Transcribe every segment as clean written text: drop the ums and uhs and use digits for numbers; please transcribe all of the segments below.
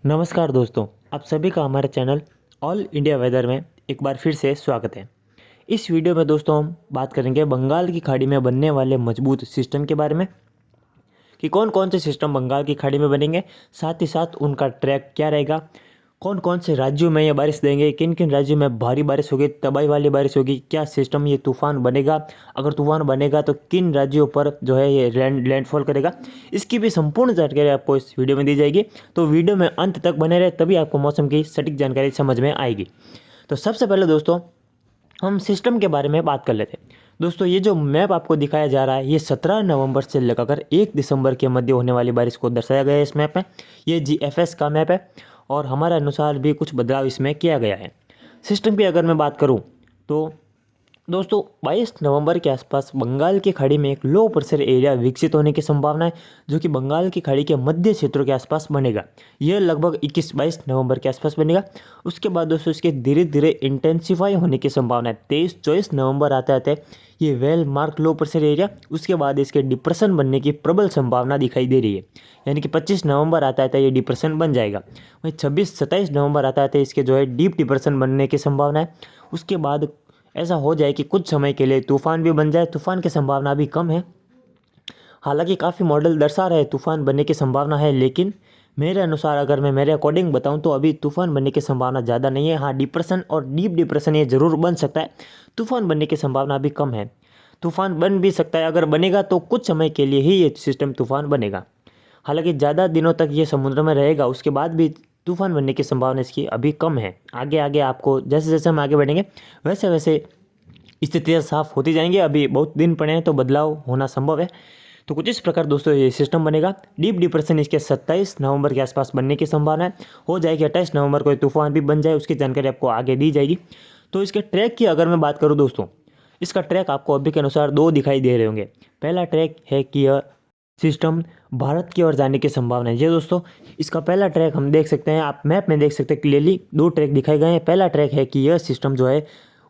नमस्कार दोस्तों, आप सभी का हमारे चैनल ऑल इंडिया वेदर में एक बार फिर से स्वागत है। इस वीडियो में दोस्तों हम बात करेंगे बंगाल की खाड़ी में बनने वाले मजबूत सिस्टम के बारे में कि कौन कौन से सिस्टम बंगाल की खाड़ी में बनेंगे, साथ ही साथ उनका ट्रैक क्या रहेगा, कौन कौन से राज्यों में ये बारिश देंगे, किन किन राज्यों में भारी बारिश होगी, तबाही वाली बारिश होगी, क्या सिस्टम ये तूफान बनेगा, अगर तूफान बनेगा तो किन राज्यों पर जो है ये लैंडफॉल करेगा। इसकी भी संपूर्ण जानकारी आपको इस वीडियो में दी जाएगी, तो वीडियो में अंत तक बने रहे, तभी आपको मौसम की सटीक जानकारी समझ में आएगी। तो सबसे पहले दोस्तों हम सिस्टम के बारे में बात कर लेते हैं। दोस्तों ये जो मैप आपको दिखाया जा रहा है, ये 17 नवंबर से लेकर 1 दिसंबर के मध्य होने वाली बारिश को दर्शाया गया है इस मैप में। ये जीएफएस का मैप है और हमारे अनुसार भी कुछ बदलाव इसमें किया गया है। सिस्टम की अगर मैं बात करूं तो दोस्तों 22 नवंबर के आसपास बंगाल की खाड़ी में एक लो प्रेशर एरिया विकसित होने की संभावना है, जो कि बंगाल की खाड़ी के मध्य क्षेत्रों के आसपास बनेगा। यह लगभग 21-22 नवंबर के आसपास बनेगा। उसके बाद दोस्तों इसके धीरे धीरे इंटेंसिफाई होने की संभावना है। 23-24 नवंबर आते आते ये well mark low pressure area, उसके बाद इसके डिप्रेशन बनने की प्रबल संभावना दिखाई दे रही है। यानी कि 25 नवंबर आता है ये डिप्रेशन बन जाएगा। वहीं 26-27 नवंबर आता है इसके जो है डीप डिप्रेशन बनने की संभावना है। उसके बाद ऐसा हो जाए कि कुछ समय के लिए तूफान भी बन जाए। तूफान की संभावना भी कम है, हालांकि काफ़ी मॉडल दर्शा रहे तूफान बनने की संभावना है, लेकिन मेरे अनुसार अगर मैं मेरे अकॉर्डिंग बताऊं तो अभी तूफान बनने की संभावना ज़्यादा नहीं है। हाँ, डिप्रेशन और डीप डिप्रेशन ये ज़रूर बन सकता है, तूफान बनने की संभावना भी कम है। तूफान बन भी सकता है, अगर बनेगा तो कुछ समय के लिए ही ये सिस्टम तूफान बनेगा। हालांकि ज़्यादा दिनों तक ये समुद्र में रहेगा, उसके बाद भी तूफान बनने की संभावना इसकी अभी कम है। आगे आगे आपको जैसे जैसे हम आगे बढ़ेंगे वैसे वैसे स्थितियाँ साफ होती जाएंगी। अभी बहुत दिन पड़े हैं तो बदलाव होना संभव है। तो कुछ इस प्रकार दोस्तों ये सिस्टम बनेगा। डीप डिप्रेशन इसके 27 नवंबर के आसपास बनने की संभावना है। हो जाएगी 28 नवंबर को तूफान भी बन जाए, उसकी जानकारी आपको आगे दी जाएगी। तो इसके ट्रैक की अगर मैं बात करूँ दोस्तों, इसका ट्रैक आपको अभी के अनुसार दो दिखाई दे रहे होंगे। पहला ट्रैक है कि यह सिस्टम भारत की ओर जाने की संभावना है। ये दोस्तों इसका पहला ट्रैक हम देख सकते हैं, आप मैप में देख सकते हैं क्लियरली दो ट्रैक दिखाए गए हैं। पहला ट्रैक है कि यह सिस्टम जो है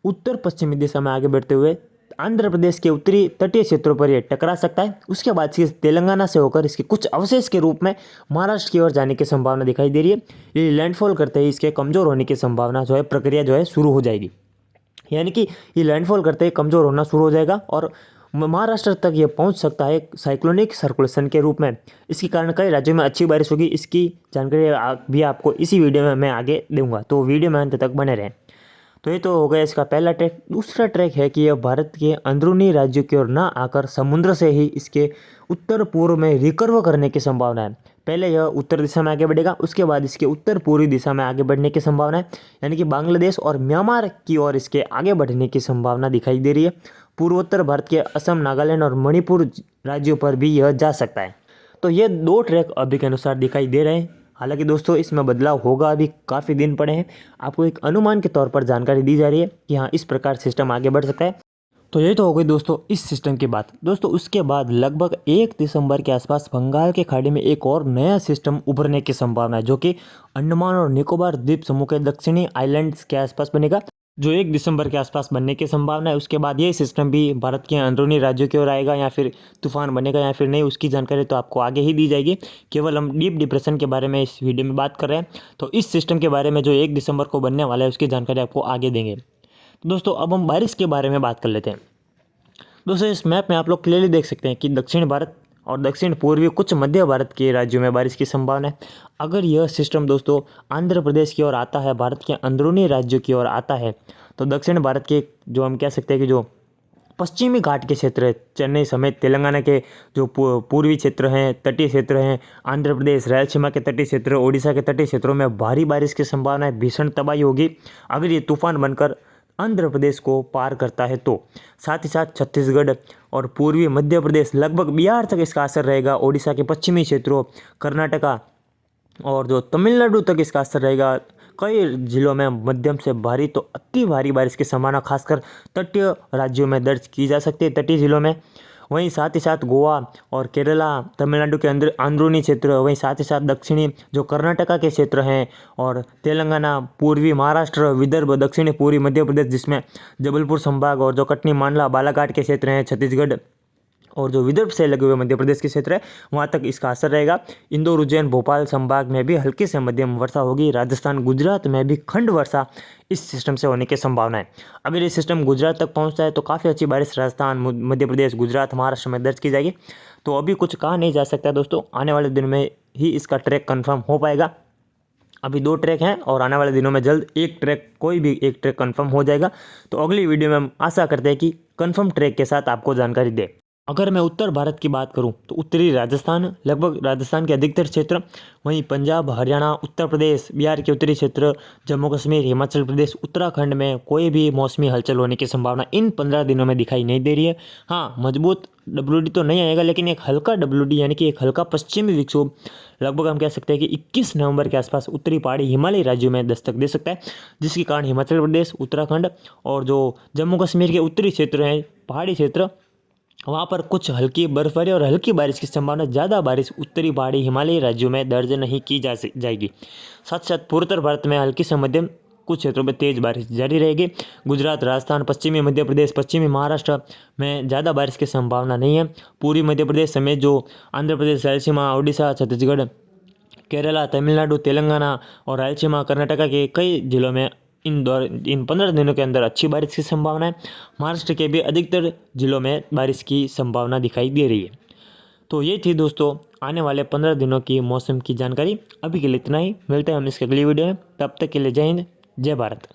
उत्तर पश्चिमी दिशा में आगे बढ़ते हुए आंध्र प्रदेश के उत्तरी तटीय क्षेत्रों पर यह टकरा सकता है। उसके बाद से तेलंगाना से होकर इसके कुछ अवशेष के रूप में महाराष्ट्र की ओर जाने की संभावना दिखाई दे रही है। ये लैंडफॉल करते ही इसके कमज़ोर होने की संभावना जो है, प्रक्रिया जो है शुरू हो जाएगी। यानी कि ये लैंडफॉल करते ही कमज़ोर होना शुरू हो जाएगा और महाराष्ट्र तक ये पहुंच सकता है साइक्लोनिक सर्कुलेशन के रूप में। इसके कारण कई राज्यों में अच्छी बारिश होगी। इसकी जानकारी भी आपको इसी वीडियो में मैं आगे दूंगा, तो वीडियो में अंत तक बने रहें। तो ये तो हो गया इसका पहला ट्रैक। दूसरा ट्रैक है कि यह भारत के अंदरूनी राज्यों की ओर ना आकर समुद्र से ही इसके उत्तर पूर्व में रिकर्व करने की संभावना है। पहले यह उत्तर दिशा में आगे बढ़ेगा, उसके बाद इसके उत्तर पूर्वी दिशा में आगे बढ़ने की संभावना है। यानी कि बांग्लादेश और म्यांमार की ओर इसके आगे बढ़ने की संभावना दिखाई दे रही है। पूर्वोत्तर भारत के असम, नागालैंड और मणिपुर राज्यों पर भी यह जा सकता है। तो ये दो ट्रैक अभी के अनुसार दिखाई दे रहे हैं। हालांकि दोस्तों इसमें बदलाव होगा, अभी काफ़ी दिन पड़े हैं। आपको एक अनुमान के तौर पर जानकारी दी जा रही है कि हाँ इस प्रकार सिस्टम आगे बढ़ सकता है। तो ये तो हो गई दोस्तों इस सिस्टम की बात। दोस्तों उसके बाद लगभग 1 दिसंबर के आसपास बंगाल के खाड़ी में एक और नया सिस्टम उभरने की संभावना है, जो कि अंडमान और निकोबार द्वीप समूह के दक्षिणी आइलैंड्स के आसपास बनेगा, जो 1 दिसंबर के आसपास बनने की संभावना है। उसके बाद ये सिस्टम भी भारत के अंदरूनी राज्यों की ओर आएगा या फिर तूफान बनेगा या फिर नहीं, उसकी जानकारी तो आपको आगे ही दी जाएगी। केवल हम डीप डिप्रेशन के बारे में इस वीडियो में बात कर रहे हैं। तो इस सिस्टम के बारे में जो 1 दिसंबर को बनने वाला है उसकी जानकारी आपको आगे देंगे। तो दोस्तों अब हम बारिश के बारे में बात कर लेते हैं। दोस्तों इस मैप में आप लोग क्लियरली देख सकते हैं कि दक्षिण भारत और दक्षिण पूर्वी कुछ मध्य भारत के राज्यों में बारिश की संभावना है। अगर यह सिस्टम दोस्तों आंध्र प्रदेश की ओर आता है, भारत के अंदरूनी राज्यों की ओर आता है, तो दक्षिण भारत के जो हम कह सकते हैं कि जो पश्चिमी घाट के क्षेत्र है, चेन्नई समेत तेलंगाना के जो पूर्वी क्षेत्र हैं, तटीय क्षेत्र हैं, आंध्र प्रदेश, रायलसीमा के तटीय क्षेत्र, ओडिशा के तटीय क्षेत्रों में भारी बारिश की संभावना है। भीषण तबाही होगी अगर ये तूफान बनकर आंध्र प्रदेश को पार करता है तो। साथ ही साथ छत्तीसगढ़ और पूर्वी मध्य प्रदेश, लगभग बिहार तक इसका असर रहेगा। ओडिशा के पश्चिमी क्षेत्रों, कर्नाटका और जो तमिलनाडु तक इसका असर रहेगा। कई जिलों में मध्यम से भारी तो अति भारी बारिश की संभावना खासकर तटीय राज्यों में दर्ज की जा सकती है, तटीय जिलों में। वहीं साथ ही साथ गोवा और केरला, तमिलनाडु के अंदर अंदरूनी क्षेत्र, वहीं साथ ही साथ दक्षिणी जो कर्नाटका के क्षेत्र हैं और तेलंगाना, पूर्वी महाराष्ट्र, विदर्भ, दक्षिणी पूर्वी मध्य प्रदेश जिसमें जबलपुर संभाग और जो कटनी, मांडला, बालाघाट के क्षेत्र हैं, छत्तीसगढ़ और जो विदर्भ से लगे हुए मध्य प्रदेश के क्षेत्र है वहाँ तक इसका असर रहेगा। इंदौर, उज्जैन, भोपाल संभाग में भी हल्की से मध्यम वर्षा होगी। राजस्थान, गुजरात में भी खंड वर्षा इस सिस्टम से होने की संभावना है। अगर ये सिस्टम गुजरात तक पहुँचता है तो काफ़ी अच्छी बारिश राजस्थान, मध्य प्रदेश, गुजरात, महाराष्ट्र में दर्ज की जाएगी। तो अभी कुछ कहा नहीं जा सकता दोस्तों, आने वाले दिन में ही इसका ट्रैक कन्फर्म हो पाएगा। अभी 2 ट्रैक हैं और आने वाले दिनों में जल्द एक ट्रैक, कोई भी एक ट्रैक कंफर्म हो जाएगा। तो अगली वीडियो में हम आशा करते हैं कि कंफर्म ट्रैक के साथ आपको जानकारी दे। अगर मैं उत्तर भारत की बात करूं तो उत्तरी राजस्थान, लगभग राजस्थान के अधिकतर क्षेत्र, वहीं पंजाब, हरियाणा, उत्तर प्रदेश, बिहार के उत्तरी क्षेत्र, जम्मू कश्मीर, हिमाचल प्रदेश, उत्तराखंड में कोई भी मौसमी हलचल होने की संभावना इन 15 दिनों में दिखाई नहीं दे रही है। हाँ, मजबूत WD तो नहीं आएगा, लेकिन एक हल्का WD यानी कि एक हल्का पश्चिमी विक्षोभ लगभग हम कह सकते हैं कि 21 नवंबर के आसपास उत्तरी पहाड़ी हिमालयी राज्यों में दस्तक दे सकता है, जिसके कारण हिमाचल प्रदेश, उत्तराखंड और जो जम्मू कश्मीर के उत्तरी क्षेत्र हैं, पहाड़ी क्षेत्र, वहाँ पर कुछ हल्की बर्फबारी और हल्की बारिश की संभावना। ज़्यादा बारिश उत्तरी पहाड़ी हिमालयी राज्यों में दर्ज नहीं की जाएगी। साथ साथ पूर्वोत्तर भारत में हल्की से मध्यम, कुछ क्षेत्रों में तेज बारिश जारी रहेगी। गुजरात, राजस्थान, पश्चिमी मध्य प्रदेश, पश्चिमी महाराष्ट्र में ज़्यादा बारिश की संभावना नहीं है। पूर्वी मध्य प्रदेश समेत जो आंध्र प्रदेश, रायलसीमा, ओडिशा, छत्तीसगढ़, केरला, तमिलनाडु, तेलंगाना और रायलसीमा, कर्नाटका के कई जिलों में इन 15 दिनों के अंदर अच्छी बारिश की संभावना है। महाराष्ट्र के भी अधिकतर जिलों में बारिश की संभावना दिखाई दे रही है। तो ये थी दोस्तों आने वाले 15 दिनों की मौसम की जानकारी। अभी के लिए इतना ही, मिलते हैं हम इसके अगली वीडियो में। तब तक के लिए जय हिंद, जय भारत।